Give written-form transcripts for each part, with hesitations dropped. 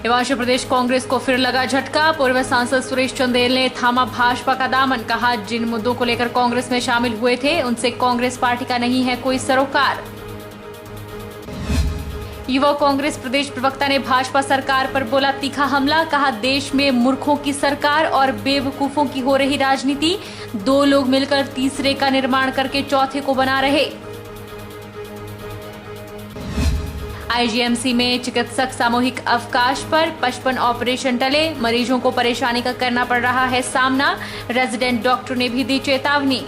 हिमाचल प्रदेश कांग्रेस को फिर लगा झटका। पूर्व सांसद सुरेश चंदेल ने थामा भाजपा का दामन। कहा, जिन मुद्दों को लेकर कांग्रेस में शामिल हुए थे उनसे कांग्रेस पार्टी का नहीं है कोई सरोकार। युवा कांग्रेस प्रदेश प्रवक्ता ने भाजपा सरकार पर बोला तीखा हमला। कहा, देश में मूर्खों की सरकार और बेवकूफों की हो रही राजनीति। दो लोग मिलकर तीसरे का निर्माण करके चौथे को बना रहे। आईजीएमसी में चिकित्सक सामूहिक अवकाश पर 55 ऑपरेशन टले। मरीजों को परेशानी का करना पड़ रहा है सामना। रेजिडेंट डॉक्टर ने भी दी चेतावनी।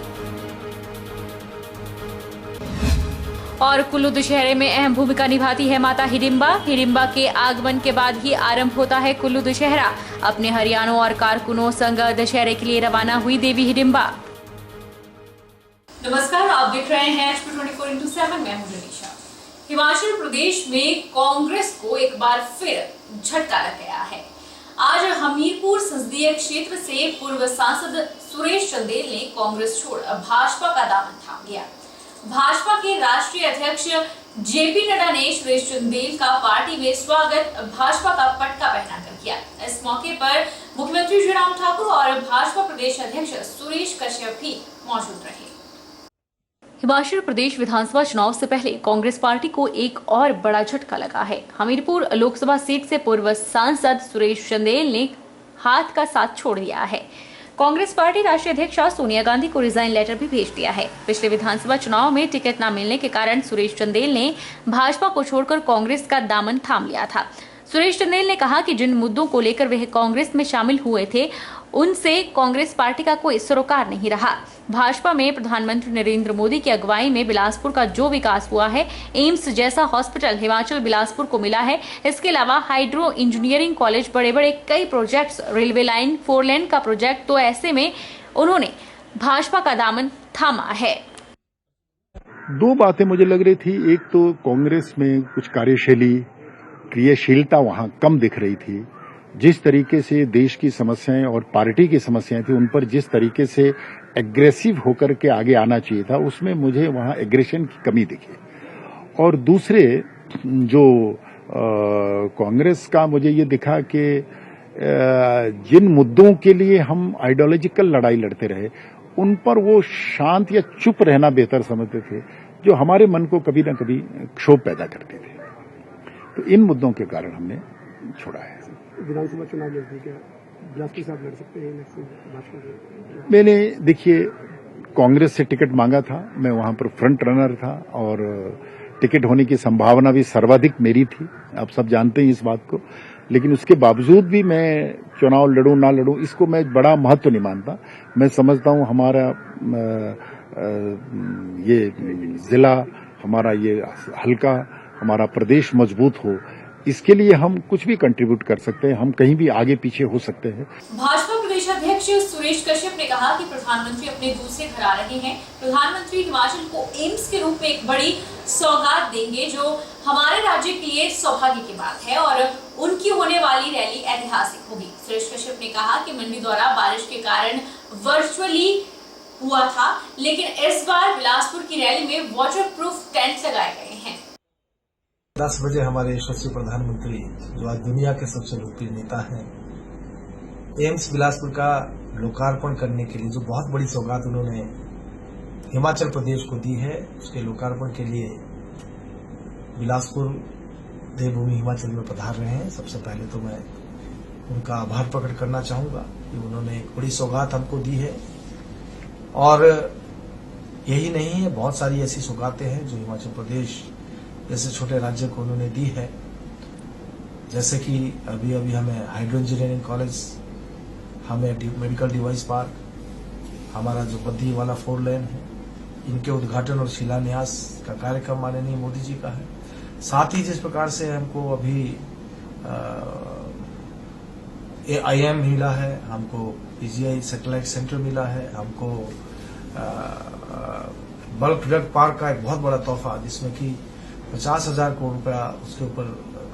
और कुल्लू दशहरे में अहम भूमिका निभाती है माता हिडिंबा। हिडिंबा के आगमन के बाद ही आरंभ होता है कुल्लू दशहरा। अपने हरियाणों और कारकुनों संग दशहरे के लिए रवाना हुई देवी हिडिंबा। नमस्कार, आप देख रहे हैं HP 24x7। मैं हूं रनीशा। हिमाचल प्रदेश में कांग्रेस को एक बार फिर झटका लग गया है। आज हमीरपुर संसदीय क्षेत्र से पूर्व सांसद सुरेश चंदेल ने कांग्रेस छोड़ भाजपा का दामन थाम लिया। भाजपा के राष्ट्रीय अध्यक्ष जेपी नड्डा ने सुरेश चंदेल का पार्टी में स्वागत भाजपा का पटका पहनाकर किया। इस मौके पर मुख्यमंत्री जयराम ठाकुर और भाजपा प्रदेश अध्यक्ष सुरेश कश्यप भी मौजूद रहे। हिमाचल प्रदेश विधानसभा चुनाव से पहले कांग्रेस पार्टी को एक और बड़ा झटका लगा है। हमीरपुर लोकसभा सीट से पूर्व सांसद सुरेश चंदेल ने हाथ का साथ छोड़ दिया है। कांग्रेस पार्टी राष्ट्रीय अध्यक्ष सोनिया गांधी को रिजाइन लेटर भी भेज दिया है। पिछले विधानसभा चुनाव में टिकट न मिलने के कारण सुरेश चंदेल ने भाजपा को छोड़कर कांग्रेस का दामन थाम लिया था। सुरेश चंदेल ने कहा कि जिन मुद्दों को लेकर वह कांग्रेस में शामिल हुए थे उनसे कांग्रेस पार्टी का कोई सरोकार नहीं रहा। भाजपा में प्रधानमंत्री नरेंद्र मोदी की अगुवाई में बिलासपुर का जो विकास हुआ है, एम्स जैसा हॉस्पिटल हिमाचल बिलासपुर को मिला है। इसके अलावा हाइड्रो इंजीनियरिंग कॉलेज, बड़े बड़े कई प्रोजेक्ट्स, रेलवे लाइन, 4 लेन का प्रोजेक्ट, तो ऐसे में उन्होंने भाजपा का दामन थामा है। दो बातें मुझे लग रही थी। एक तो कांग्रेस में कुछ कार्यशैली, क्रियाशीलता वहां कम दिख रही थी। जिस तरीके से देश की समस्याएं और पार्टी की समस्याएं थी उन पर जिस तरीके से एग्रेसिव होकर के आगे आना चाहिए था, उसमें मुझे वहां एग्रेशन की कमी दिखी। और दूसरे जो कांग्रेस का मुझे ये दिखा कि जिन मुद्दों के लिए हम आइडियोलॉजिकल लड़ाई लड़ते रहे उन पर वो शांत या चुप रहना बेहतर समझते थे, जो हमारे मन को कभी न कभी क्षोभ पैदा करते थे। तो इन मुद्दों के कारण हमने छोड़ा है। विधानसभा चुनाव नजदीक है, बिलासपुर साहब लड़ सकते हैं भाजपा से? मैंने देखिए कांग्रेस से टिकट मांगा था, मैं वहां पर फ्रंट रनर था और टिकट होने की संभावना भी सर्वाधिक मेरी थी। आप सब जानते हैं इस बात को। लेकिन उसके बावजूद भी मैं चुनाव लड़ूं ना लड़ूं इसको मैं बड़ा महत्व नहीं मानता। मैं समझता हूं हमारा ये जिला, हमारा ये हल्का, हमारा प्रदेश मजबूत हो, इसके लिए हम कुछ भी कंट्रीब्यूट कर सकते हैं। हम कहीं भी आगे पीछे हो सकते हैं। भाजपा प्रदेश अध्यक्ष सुरेश कश्यप ने कहा कि प्रधानमंत्री अपने दूसरे घर आ रहे हैं। प्रधानमंत्री हिमाचल को एम्स के रूप में एक बड़ी सौगात देंगे, जो हमारे राज्य के लिए सौभाग्य की बात है और उनकी होने वाली रैली ऐतिहासिक होगी। सुरेश कश्यप ने कहा कि मंडी दौरा बारिश के कारण वर्चुअली हुआ था, लेकिन इस बार बिलासपुर की रैली में वाटर प्रूफ टेंट लगाए गए हैं। 10 बजे हमारे यशस्वी प्रधानमंत्री, जो आज दुनिया के सबसे लोकप्रिय नेता हैं, एम्स बिलासपुर का लोकार्पण करने के लिए जो बहुत बड़ी सौगात उन्होंने हिमाचल प्रदेश को दी है, उसके लोकार्पण के लिए बिलासपुर देवभूमि हिमाचल में पधार रहे हैं। सबसे पहले तो मैं उनका आभार प्रकट करना चाहूंगा कि उन्होंने एक बड़ी सौगात हमको दी है। और यही नहीं है, बहुत सारी ऐसी सौगातें हैं जो हिमाचल प्रदेश जैसे छोटे राज्य को उन्होंने दी है। जैसे कि अभी अभी हमें हाइड्रो इंजीनियरिंग कॉलेज, हमें मेडिकल डिवाइस पार्क, हमारा जो बद्दी वाला 4 लेन है, इनके उद्घाटन और शिलान्यास का कार्यक्रम माननीय मोदी जी का है। साथ ही जिस प्रकार से हमको अभी IIM मिला है, हमको PGI सैटेलाइट सेंटर मिला है, हमको बल्क ड्रग पार्क का एक बहुत बड़ा तोहफा, जिसमें कि 50,000 करोड़ रुपया उसके ऊपर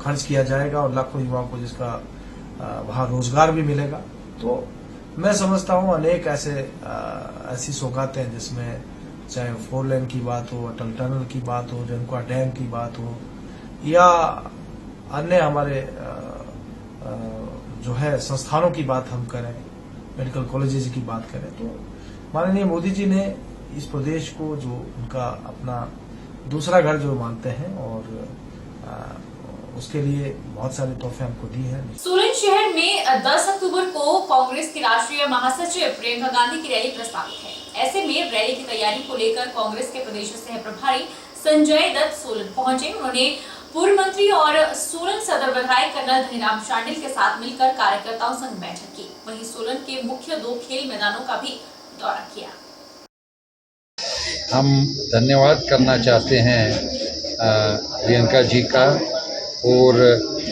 खर्च किया जाएगा और लाखों युवाओं को जिसका वहां रोजगार भी मिलेगा। तो मैं समझता हूं अनेक ऐसी सौगातें हैं जिसमें चाहे 4 लेन की बात हो, अटल टनल की बात हो, रेणुका डैम की बात हो, या अन्य हमारे जो है संस्थानों की बात हम करें, मेडिकल कॉलेजेस की बात करें, तो माननीय मोदी जी ने इस प्रदेश को जो उनका अपना दूसरा घर जो मानते हैं और उसके लिए बहुत सारे तोहफे हमको दिए हैं। सोलन शहर में 10 अक्टूबर को कांग्रेस की राष्ट्रीय महासचिव प्रियंका गांधी की रैली प्रस्तावित है। ऐसे में रैली की तैयारी को लेकर कांग्रेस के प्रदेश सह प्रभारी संजय दत्त सोलन पहुंचे। उन्होंने पूर्व मंत्री और सोलन सदर विधायक कर्नल धनीराम शांडिल के साथ मिलकर कार्यकर्ताओं संग बैठक की। वहीं सोलन के मुख्य 2 खेल मैदानों का भी दौरा किया। हम धन्यवाद करना चाहते हैं प्रियंका जी का और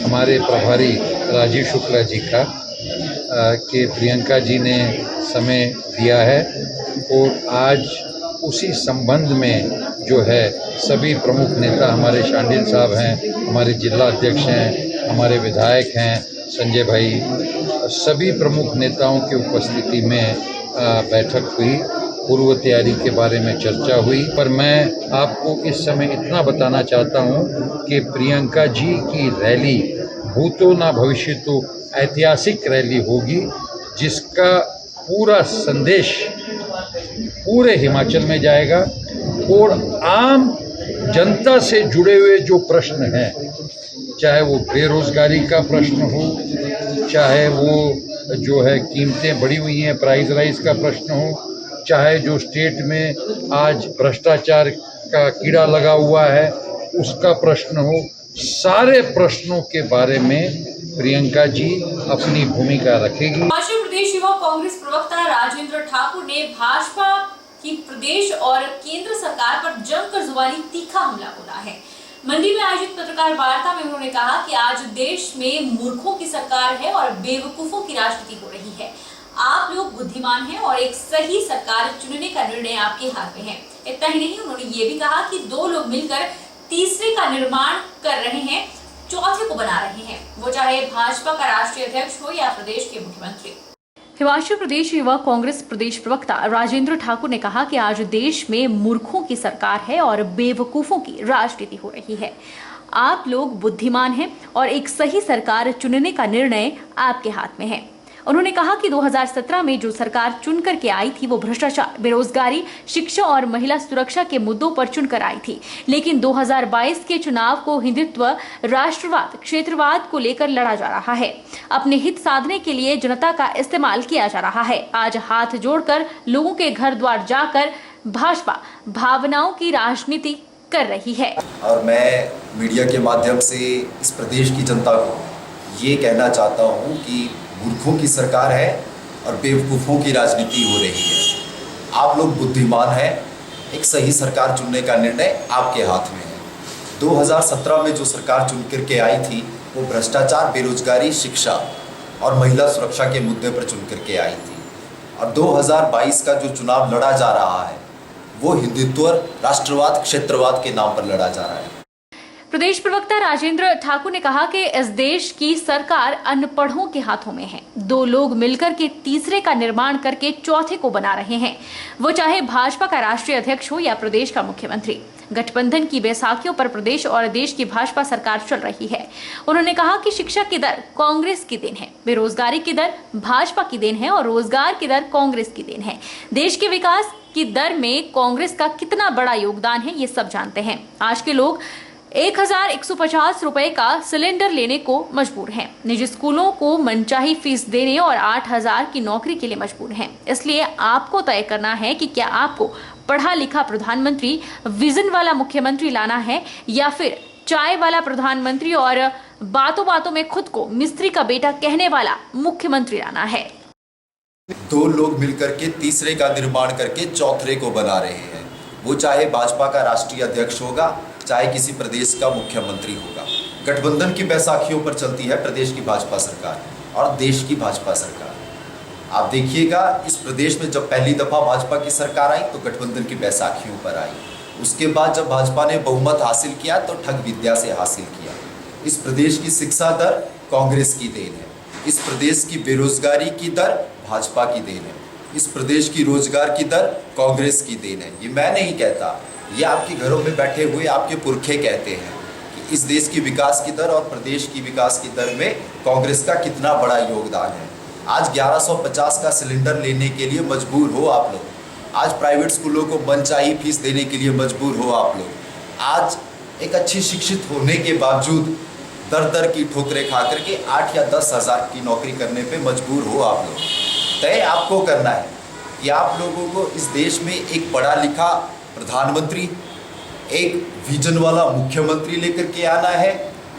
हमारे प्रभारी राजीव शुक्ला जी का कि प्रियंका जी ने समय दिया है और आज उसी संबंध में जो है सभी प्रमुख नेता हमारे शांडिल साहब हैं, हमारे जिला अध्यक्ष हैं, हमारे विधायक हैं संजय भाई, सभी प्रमुख नेताओं की उपस्थिति में बैठक हुई, पूर्व तैयारी के बारे में चर्चा हुई। पर मैं आपको इस समय इतना बताना चाहता हूं कि प्रियंका जी की रैली भूतो ना भविष्य तो ऐतिहासिक रैली होगी, जिसका पूरा संदेश पूरे हिमाचल में जाएगा और आम जनता से जुड़े हुए जो प्रश्न हैं, चाहे वो बेरोजगारी का प्रश्न हो, चाहे वो जो है कीमतें बढ़ी हुई हैं प्राइस राइज का प्रश्न हो, चाहे जो स्टेट में आज भ्रष्टाचार का कीड़ा लगा हुआ है उसका प्रश्न हो, सारे प्रश्नों के बारे में प्रियंका जी अपनी भूमिका रखेगी। हिमाचल प्रदेश युवा कांग्रेस प्रवक्ता राजेंद्र ठाकुर ने भाजपा की प्रदेश और केंद्र सरकार पर जमकर जुबानी तीखा हमला बोला है। मंडी में आयोजित पत्रकार वार्ता में उन्होंने कहा कि आज देश में मूर्खों की सरकार है और बेवकूफों की राजनीति हो रही है। आप लोग बुद्धिमान हैं और एक सही सरकार चुनने का निर्णय आपके हाथ में है। इतना ही नहीं, उन्होंने ये भी कहा कि 2 लोग मिलकर तीसरे का निर्माण कर रहे हैं, चौथे को बना रहे हैं, वो चाहे भाजपा का राष्ट्रीय अध्यक्ष हो या प्रदेश के मुख्यमंत्री। हिमाचल प्रदेश युवा कांग्रेस प्रदेश प्रवक्ता राजेंद्र ठाकुर ने कहा कि आज देश में मूर्खों की सरकार है और बेवकूफों की राजनीति हो रही है। आप लोग बुद्धिमान हैं और एक सही सरकार चुनने का निर्णय आपके हाथ में है। उन्होंने कहा कि 2017 में जो सरकार चुनकर के आई थी वो भ्रष्टाचार, बेरोजगारी, शिक्षा और महिला सुरक्षा के मुद्दों पर चुनकर आई थी, लेकिन 2022 के चुनाव को हिंदुत्व, राष्ट्रवाद, क्षेत्रवाद को लेकर लड़ा जा रहा है। अपने हित साधने के लिए जनता का इस्तेमाल किया जा रहा है। आज हाथ जोड़कर लोगों के घर द्वार जाकर भाजपा भावनाओं की राजनीति कर रही है। और मैं मीडिया के माध्यम से इस प्रदेश की जनता को ये कहना चाहता हूँ कि मूर्खों की सरकार है और बेवकूफ़ों की राजनीति हो रही है। आप लोग बुद्धिमान हैं, एक सही सरकार चुनने का निर्णय आपके हाथ में है। 2017 में जो सरकार चुन करके आई थी वो भ्रष्टाचार, बेरोजगारी, शिक्षा और महिला सुरक्षा के मुद्दे पर चुन करके आई थी। और 2022 का जो चुनाव लड़ा जा रहा है वो हिंदुत्व, राष्ट्रवाद, क्षेत्रवाद के नाम पर लड़ा जा रहा है। प्रदेश प्रवक्ता राजेंद्र ठाकुर ने कहा कि इस देश की सरकार अनपढ़ों के हाथों में है। 2 लोग मिलकर के तीसरे का निर्माण करके चौथे को बना रहे हैं, वो चाहे भाजपा का राष्ट्रीय अध्यक्ष हो या प्रदेश का मुख्यमंत्री। गठबंधन की बैसाखियों पर प्रदेश और देश की भाजपा सरकार चल रही है। उन्होंने कहा कि शिक्षा की दर कांग्रेस की देन है, बेरोजगारी की दर भाजपा की देन है और रोजगार की दर कांग्रेस की देन है। देश के विकास की दर में कांग्रेस का कितना बड़ा योगदान है ये सब जानते हैं। आज के लोग 1150 रुपए का सिलेंडर लेने को मजबूर हैं, निजी स्कूलों को मनचाही फीस देने और 8000 की नौकरी के लिए मजबूर हैं। इसलिए आपको तय करना है कि क्या आपको पढ़ा लिखा प्रधानमंत्री, विजन वाला मुख्यमंत्री लाना है या फिर चाय वाला प्रधानमंत्री और बातों बातों में खुद को मिस्त्री का बेटा कहने वाला मुख्यमंत्री लाना है। 2 लोग मिलकर के तीसरे का निर्माण करके चौथे को बना रहे हैं। वो चाहे भाजपा का राष्ट्रीय अध्यक्ष होगा, चाहे किसी प्रदेश का मुख्यमंत्री होगा। गठबंधन की बैसाखियों पर चलती है प्रदेश की भाजपा सरकार और देश की भाजपा सरकार। आप देखिएगा, इस प्रदेश में जब पहली दफा भाजपा की सरकार आई तो गठबंधन की बैसाखियों पर आई। उसके बाद जब भाजपा ने बहुमत हासिल किया तो ठग विद्या से हासिल किया। इस प्रदेश की शिक्षा दर कांग्रेस की देन है। इस प्रदेश की बेरोजगारी की दर भाजपा की देन है। इस प्रदेश की रोजगार की दर कांग्रेस की देन है। ये मैं नहीं कहता, ये आपके घरों में बैठे हुए आपके पुरखे कहते हैं कि इस देश की विकास की दर और प्रदेश की विकास की दर में कांग्रेस का कितना बड़ा योगदान है। आज 1150 का सिलेंडर लेने के लिए मजबूर हो आप लोग, आज प्राइवेट स्कूलों को मनचाही फीस देने के लिए मजबूर हो आप लोग, आज एक अच्छी शिक्षित होने के बावजूद दर दर की ठोकरें खा करके 8 या 10 हज़ार की नौकरी करने पे मजबूर हो आप लोग। तय आपको करना है कि आप लोगों को इस देश में एक पढ़ा लिखा प्रधानमंत्री, एक विजन वाला मुख्यमंत्री लेकर के आना है,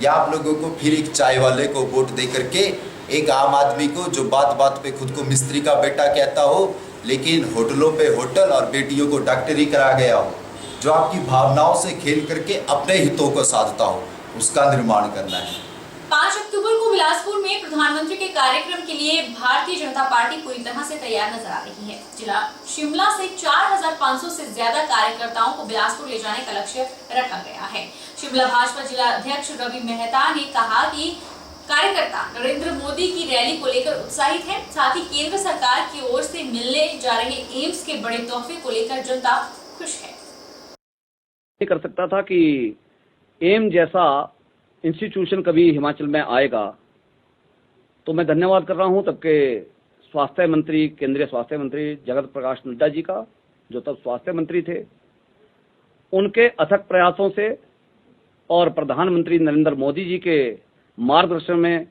या आप लोगों को फिर एक चाय वाले को वोट दे करके एक आम आदमी को जो बात बात पे खुद को मिस्त्री का बेटा कहता हो लेकिन होटलों पे होटल और बेटियों को डॉक्टरी करा गया हो, जो आपकी भावनाओं से खेल करके अपने हितों को साधता हो, उसका निर्माण करना है। 5 अक्टूबर को बिलासपुर में प्रधानमंत्री के कार्यक्रम के लिए भारतीय जनता पार्टी पूरी तरह से तैयार नजर आ रही है। जिला शिमला से 4500 से ज्यादा कार्यकर्ताओं को बिलासपुर ले जाने का लक्ष्य रखा गया है। शिमला भाजपा जिला अध्यक्ष रवि मेहता ने कहा कि कार्यकर्ता नरेंद्र मोदी की रैली को लेकर उत्साहित है। साथ ही केंद्र सरकार की ओर से मिलने जा रहे एम्स के बड़े तोहफे को लेकर जनता खुश है। कर सकता था कि एम्स जैसा इंस्टीट्यूशन कभी हिमाचल में आएगा, तो मैं धन्यवाद कर रहा हूं तब के स्वास्थ्य मंत्री, केंद्रीय स्वास्थ्य मंत्री जगत प्रकाश नड्डा जी का, जो तब स्वास्थ्य मंत्री थे। उनके अथक प्रयासों से और प्रधानमंत्री नरेंद्र मोदी जी के मार्गदर्शन में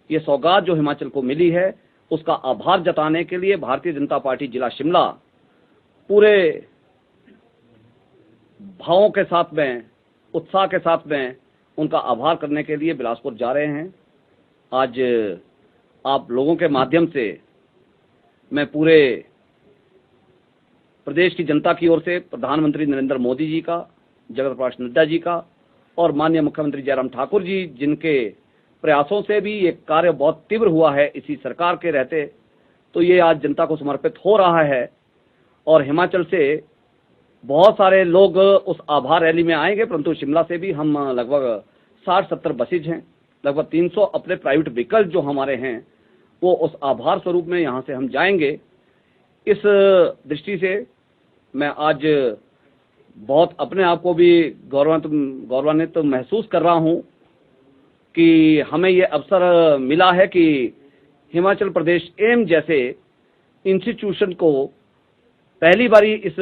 ये सौगात जो हिमाचल को मिली है, उसका आभार जताने के लिए भारतीय जनता पार्टी जिला शिमला पूरे भावों के साथ में, उत्साह के साथ में उनका आभार करने के लिए बिलासपुर जा रहे हैं। आज आप लोगों के माध्यम से मैं पूरे प्रदेश की जनता की ओर से प्रधानमंत्री नरेंद्र मोदी जी का, जगत प्रकाश नड्डा जी का और माननीय मुख्यमंत्री जयराम ठाकुर जी, जिनके प्रयासों से भी ये कार्य बहुत तीव्र हुआ है इसी सरकार के रहते, तो ये आज जनता को समर्पित हो रहा है। और हिमाचल से बहुत सारे लोग उस आभार रैली में आएंगे, परंतु शिमला से भी हम लगभग 60-70 बसेज हैं, लगभग 300 अपने प्राइवेट व्हीकल जो हमारे हैं, वो उस आभार स्वरूप में यहाँ से हम जाएंगे। इस दृष्टि से मैं आज बहुत अपने आप को भी गौरवान्वित तो महसूस कर रहा हूँ कि हमें ये अवसर मिला है कि हिमाचल प्रदेश एम्स जैसे इंस्टीट्यूशन को पहली बारी इस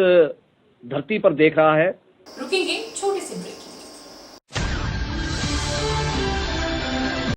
धरती पर देख रहा है। रुकेंगे